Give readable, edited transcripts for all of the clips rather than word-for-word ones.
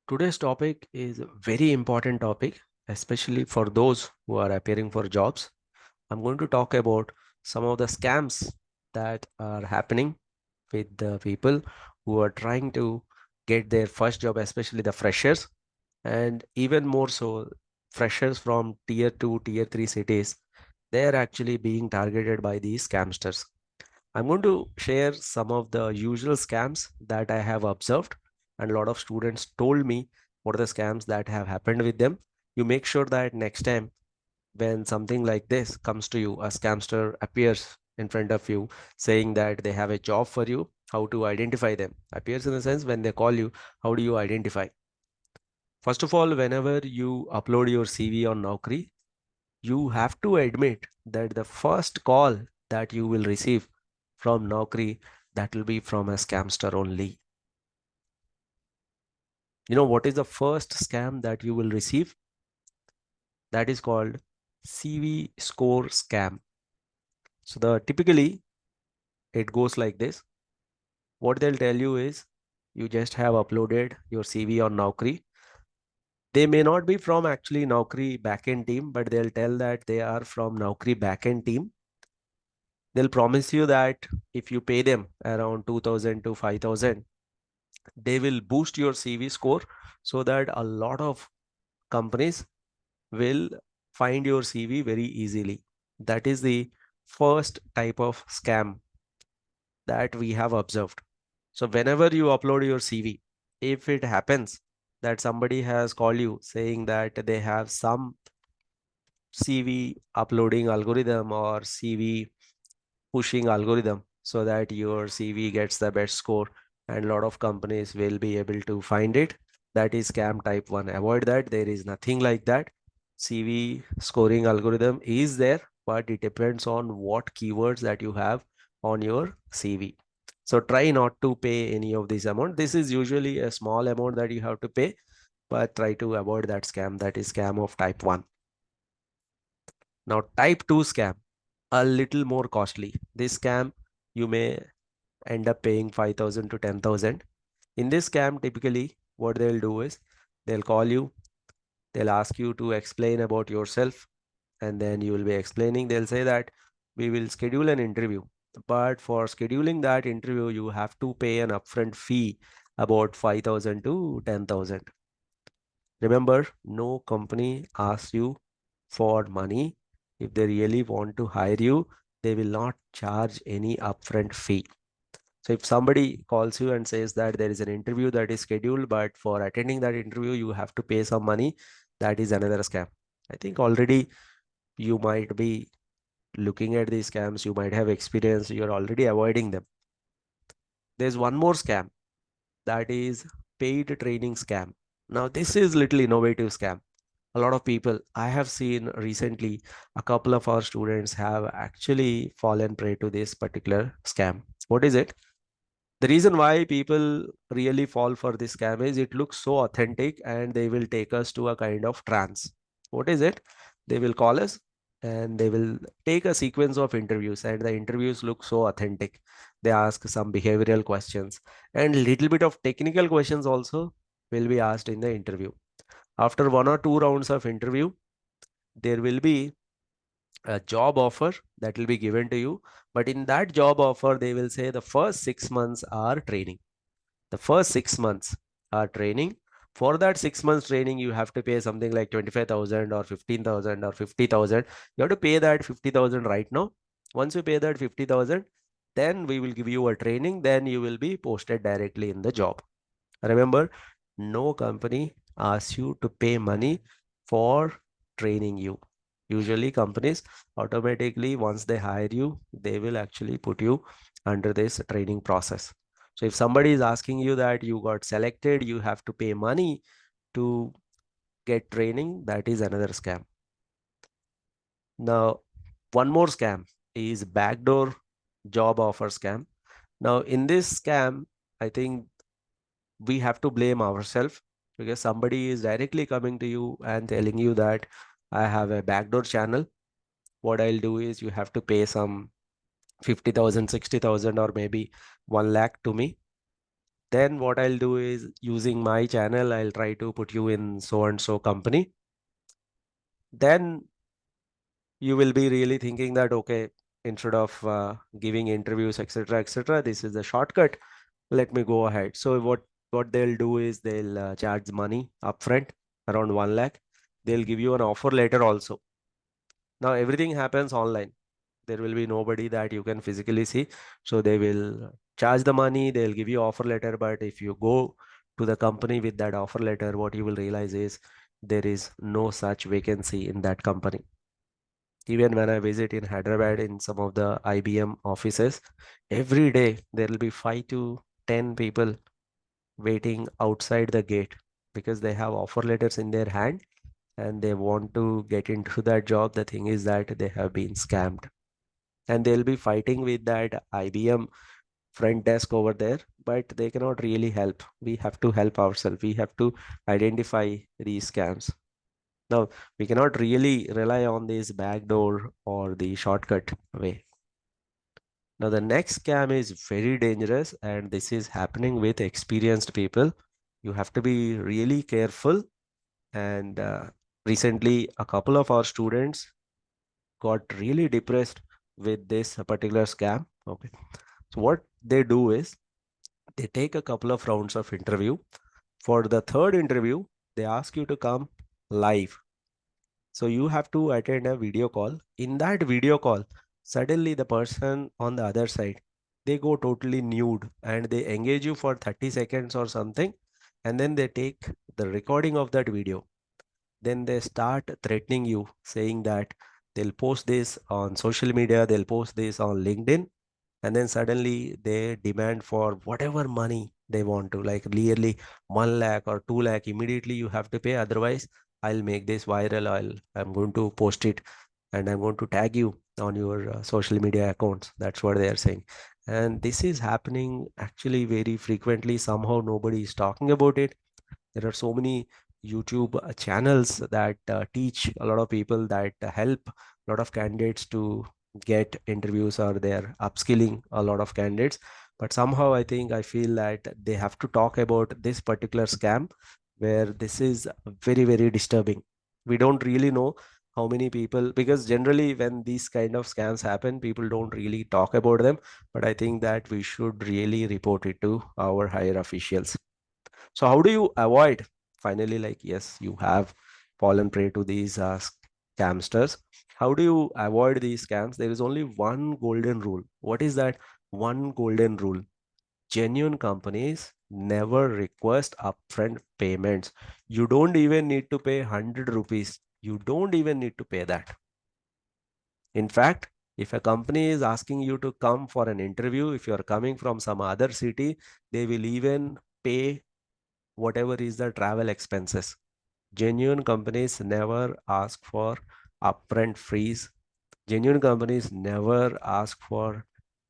Today's topic is a very important topic, especially for those who are appearing for jobs. I'm going to talk about some of the scams that are happening with the people who are trying to get their first job, especially the freshers, and even more so, freshers from tier 2, tier 3 cities. They are actually being targeted by these scamsters. I'm going to share some of the usual scams that I have observed, and a lot of students told me what are the scams that have happened with them. You make sure that next time when something like this comes to you, a scamster appears in front of you saying that they have a job for you, how to identify them. Appears in the sense when they call you, how do you identify? First of all, whenever you upload your CV on Naukri, you have to admit that the first call that you will receive from Naukri, that will be from a scamster only. You know what is the first scam that you will receive? That is called CV score scam. So the typically it goes like this. What they'll tell you is you just have uploaded your CV on Naukri. They may not be from actually Naukri backend team, but they'll tell that they are from Naukri backend team. They'll promise you that if you pay them around 2000 to 5000, they will boost your CV score so that a lot of companies will find your CV very easily. That is the first type of scam that we have observed. So whenever you upload your CV, if it happens that somebody has called you saying that they have some CV uploading algorithm or CV pushing algorithm so that your CV gets the best score, and a lot of companies will be able to find it. That is scam type 1. Avoid that. There is nothing like that. CV scoring algorithm is there, but it depends on what keywords that you have on your CV. So try not to pay any of this amount. This is usually a small amount that you have to pay, but try to avoid that scam. That is scam of type 1. Now type 2 scam, a little more costly. This scam, you may end up paying 5,000 to 10,000. In this scam, typically what they'll do is they'll call you, they'll ask you to explain about yourself, and then you will be explaining. They'll say that we will schedule an interview, but for scheduling that interview, you have to pay an upfront fee about 5,000 to 10,000. Remember, no company asks you for money. If they really want to hire you, they will not charge any upfront fee. So if somebody calls you and says that there is an interview that is scheduled, but for attending that interview, you have to pay some money, that is another scam. I think already you might be looking at these scams, you might have experience, you're already avoiding them. There's one more scam, that is paid training scam. Now, this is little innovative scam. A lot of people I have seen recently, a couple of our students have actually fallen prey to this particular scam. What is it? The reason why people really fall for this scam is it looks so authentic and they will take us to a kind of trance. What is it? They will call us and they will take a sequence of interviews, and the interviews look so authentic. They ask some behavioral questions and little bit of technical questions also will be asked in the interview. After one or two rounds of interview, there will be a job offer that will be given to you. But in that job offer, they will say the first 6 months are training. The first 6 months are training. For that 6 months training, you have to pay something like 25,000 or 15,000 or 50,000. You have to pay that 50,000 right now. Once you pay that 50,000, then we will give you a training. Then you will be posted directly in the job. Remember, no company asks you to pay money for training you. Usually, companies automatically, once they hire you, they will actually put you under this training process. So, if somebody is asking you that you got selected, you have to pay money to get training, that is another scam. Now, one more scam is backdoor job offer scam. Now, in this scam, I think we have to blame ourselves, because somebody is directly coming to you and telling you that I have a backdoor channel. What I'll do is you have to pay some 50,000, 60,000, or maybe 1 lakh to me. Then what I'll do is, using my channel, I'll try to put you in so and so company. Then you will be really thinking that, okay, instead of giving interviews, etc., etc., this is a shortcut. Let me go ahead. So what they'll do is they'll charge money upfront, around 1 lakh. They'll give you an offer letter also. Now everything happens online. There will be nobody that you can physically see. So they will charge the money, they'll give you offer letter. But if you go to the company with that offer letter, what you will realize is there is no such vacancy in that company. Even when I visit in Hyderabad in some of the IBM offices, every day there will be 5 to 10 people waiting outside the gate because they have offer letters in their hand and they want to get into that job. The thing is that they have been scammed and they'll be fighting with that IBM front desk over there, but they cannot really help. We have to help ourselves. We have to identify these scams. Now, we cannot really rely on this backdoor or the shortcut way. Now, the next scam is very dangerous, and this is happening with experienced people. You have to be really careful. And recently, a couple of our students got really depressed with this particular scam. Okay. So, what they do is they take a couple of rounds of interview. For the third interview, they ask you to come live. So you have to attend a video call. In that video call, suddenly the person on the other side, they go totally nude and they engage you for 30 seconds or something. And then they take the recording of that video. Then they start threatening you, saying that they'll post this on social media, they'll post this on LinkedIn, and then suddenly they demand for whatever money they want to, like nearly 1 lakh or 2 lakh. Immediately you have to pay, otherwise I'll make this viral. I'm going to post it and I'm going to tag you on your social media accounts. That's what they are saying. And this is happening actually very frequently. Somehow nobody is talking about it. There are so many YouTube channels that teach a lot of people, that help a lot of candidates to get interviews, or they're upskilling a lot of candidates. But somehow I feel that they have to talk about this particular scam, where this is very, very disturbing. We don't really know how many people, because generally when these kind of scams happen, people don't really talk about them. But I think that we should really report it to our higher officials. So how do you avoid, finally, like, yes, you have fallen prey to these scamsters. How do you avoid these scams? There is only one golden rule. What is that one golden rule? Genuine companies never request upfront payments. You don't even need to pay 100 rupees. You don't even need to pay that. In fact, if a company is asking you to come for an interview, if you're coming from some other city, they will even pay whatever is the travel expenses. Genuine companies never ask for upfront fees. Genuine companies never ask for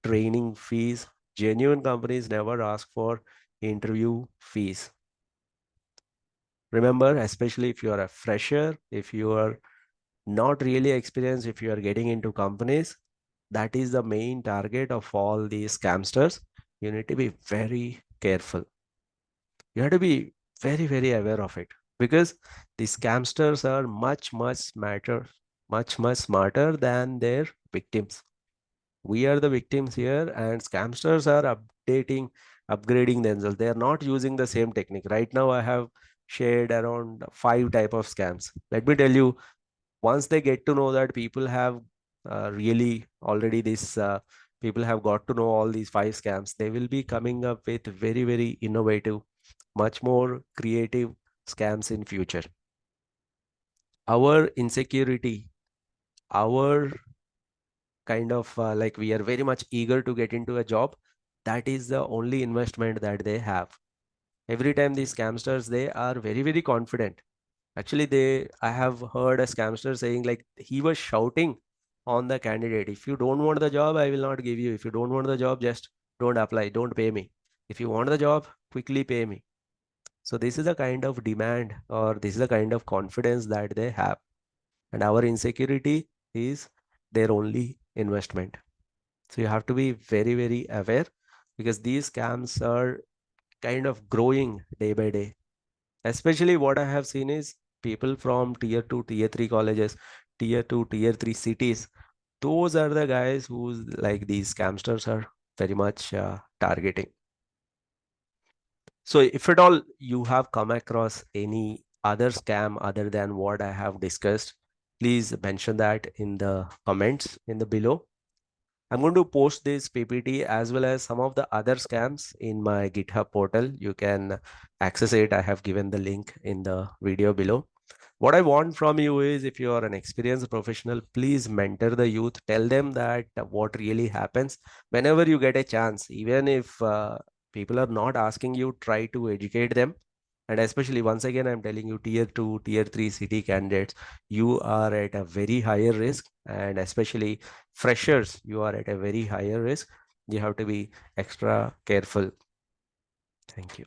training fees. Genuine companies never ask for interview fees. Remember, especially if you are a fresher, if you are not really experienced, if you are getting into companies, that is the main target of all these scamsters. You need to be very careful. You have to be very, very aware of it, because the scamsters are much smarter than their victims. We are the victims here, and scamsters are upgrading themselves. They are not using the same technique. Right now I have shared around 5 type of scams. Let me tell you, once they get to know that people have really already this people have got to know all these 5 scams, they will be coming up with very, very innovative, much more creative scams in future. Our insecurity, our kind of like, we are very much eager to get into a job. That is the only investment that they have. Every time these scamsters, they are very, very confident. Actually, I have heard a scamster saying, like, he was shouting on the candidate, if you don't want the job, I will not give you. If you don't want the job, just don't apply, don't pay me. If you want the job, quickly pay me. So this is the kind of demand, or this is the kind of confidence that they have. And our insecurity is their only investment. So you have to be very, very aware, because these scams are kind of growing day by day. Especially what I have seen is people from tier 2, tier 3 colleges, tier 2, tier 3 cities. Those are the guys who's like these scamsters are very much targeting. So if at all you have come across any other scam other than what I have discussed, please mention that in the comments in the below. I'm going to post this PPT as well as some of the other scams in my GitHub portal. You can access it. I have given the link in the video below. What I want from you is if you are an experienced professional, please mentor the youth. Tell them that what really happens whenever you get a chance, even if people are not asking you, try to educate them. And especially once again, I'm telling you, tier 2, tier 3 city candidates, you are at a very higher risk. And especially freshers, you are at a very higher risk. You have to be extra careful. Thank you.